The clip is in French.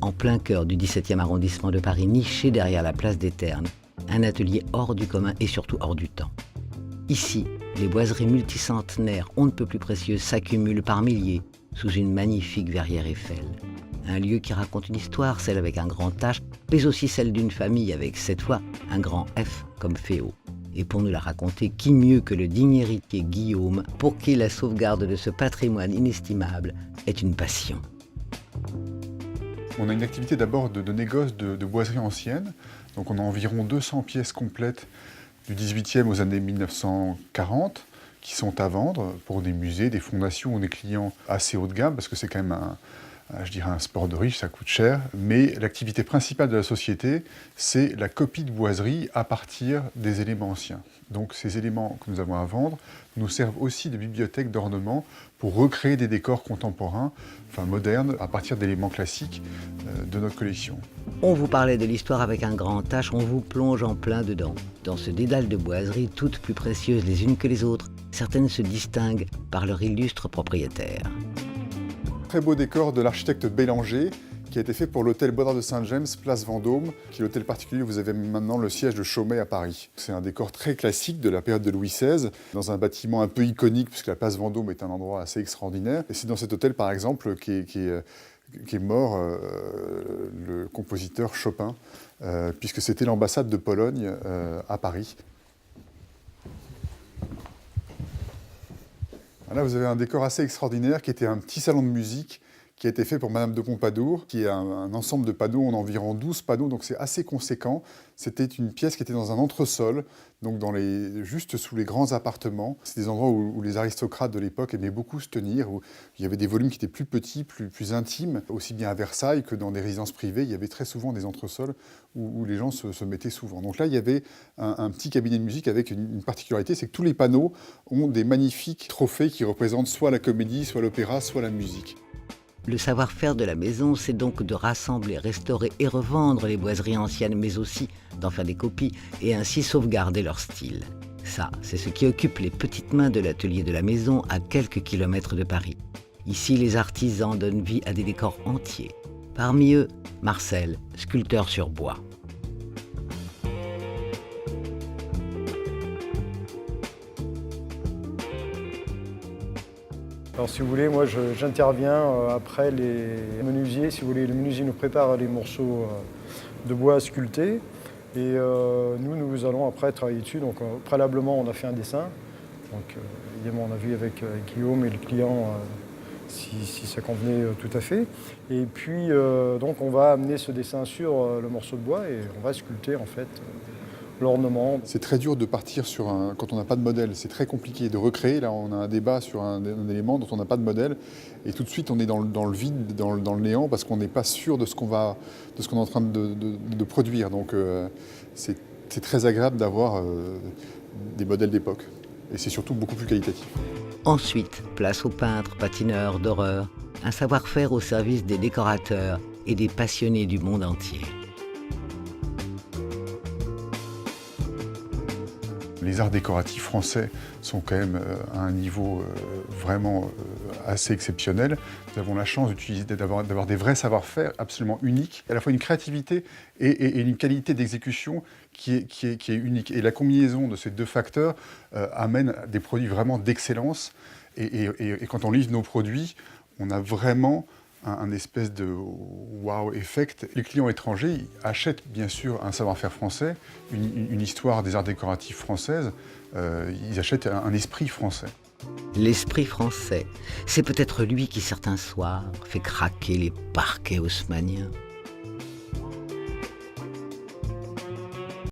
en plein cœur du 17e arrondissement de Paris, niché derrière la place des Ternes. Un atelier hors du commun et surtout hors du temps. Ici, les boiseries multicentenaires, on ne peut plus précieuses, s'accumulent par milliers sous une magnifique verrière Eiffel. Un lieu qui raconte une histoire, celle avec un grand H, mais aussi celle d'une famille avec, cette fois, un grand F comme Féo. Et pour nous la raconter, qui mieux que le digne héritier Guillaume, pour qui la sauvegarde de ce patrimoine inestimable est une passion. On a une activité d'abord de négoce de boiseries anciennes. Donc on a environ 200 pièces complètes du 18e aux années 1940 qui sont à vendre pour des musées, des fondations ou des clients assez haut de gamme, parce que c'est quand même un sport de riche, ça coûte cher. Mais l'activité principale de la société, c'est la copie de boiserie à partir des éléments anciens. Donc ces éléments que nous avons à vendre nous servent aussi de bibliothèque d'ornement pour recréer des décors contemporains, modernes, à partir d'éléments classiques de notre collection. On vous parlait de l'histoire avec un grand H, on vous plonge en plein dedans. Dans ce dédale de boiseries, toutes plus précieuses les unes que les autres, certaines se distinguent par leur illustre propriétaire. Très beau décor de l'architecte Bélanger, qui a été fait pour l'hôtel Bois d'Or de Saint-James, place Vendôme, qui est l'hôtel particulier où vous avez maintenant le siège de Chaumet à Paris. C'est un décor très classique de la période de Louis XVI, dans un bâtiment un peu iconique, puisque la place Vendôme est un endroit assez extraordinaire. Et c'est dans cet hôtel, par exemple, qui est mort le compositeur Chopin, puisque c'était l'ambassade de Pologne à Paris. Là, vous avez un décor assez extraordinaire qui était un petit salon de musique qui a été fait pour Madame de Pompadour, qui est un ensemble de panneaux, on a environ 12 panneaux, donc c'est assez conséquent. C'était une pièce qui était dans un entresol, donc juste sous les grands appartements. C'est des endroits où les aristocrates de l'époque aimaient beaucoup se tenir, où il y avait des volumes qui étaient plus petits, plus intimes. Aussi bien à Versailles que dans des résidences privées, il y avait très souvent des entresols où les gens se mettaient souvent. Donc là, il y avait un petit cabinet de musique avec une particularité, c'est que tous les panneaux ont des magnifiques trophées qui représentent soit la comédie, soit l'opéra, soit la musique. Le savoir-faire de la maison, c'est donc de rassembler, restaurer et revendre les boiseries anciennes, mais aussi d'en faire des copies et ainsi sauvegarder leur style. Ça, c'est ce qui occupe les petites mains de l'atelier de la maison à quelques kilomètres de Paris. Ici, les artisans donnent vie à des décors entiers. Parmi eux, Marcel, sculpteur sur bois. Alors si vous voulez, moi j'interviens après les menuisiers. Si vous voulez, les menuisiers nous préparent les morceaux de bois sculptés. Et nous allons après travailler dessus. Donc préalablement, on a fait un dessin. Donc évidemment, on a vu avec Guillaume et le client si ça convenait tout à fait. Et puis donc on va amener ce dessin sur le morceau de bois et on va sculpter en fait l'ornement. C'est très dur de partir quand on n'a pas de modèle, c'est très compliqué de recréer. Là, on a un débat sur un élément dont on n'a pas de modèle, et tout de suite, on est dans le vide, dans le néant, parce qu'on n'est pas sûr de ce qu'on est en train de produire. Donc, c'est très agréable d'avoir des modèles d'époque, et c'est surtout beaucoup plus qualitatif. Ensuite, place aux peintres, patineurs d'horreur, un savoir-faire au service des décorateurs et des passionnés du monde entier. Les arts décoratifs français sont quand même à un niveau vraiment assez exceptionnel. Nous avons la chance d'avoir des vrais savoir-faire absolument uniques, à la fois une créativité et une qualité d'exécution qui est unique. Et la combinaison de ces deux facteurs amène des produits vraiment d'excellence. Et quand on livre nos produits, on a vraiment un espèce de wow effect. Les clients étrangers achètent bien sûr un savoir-faire français, une histoire des arts décoratifs françaises, ils achètent un esprit français. L'esprit français, c'est peut-être lui qui certains soirs fait craquer les parquets haussmanniens.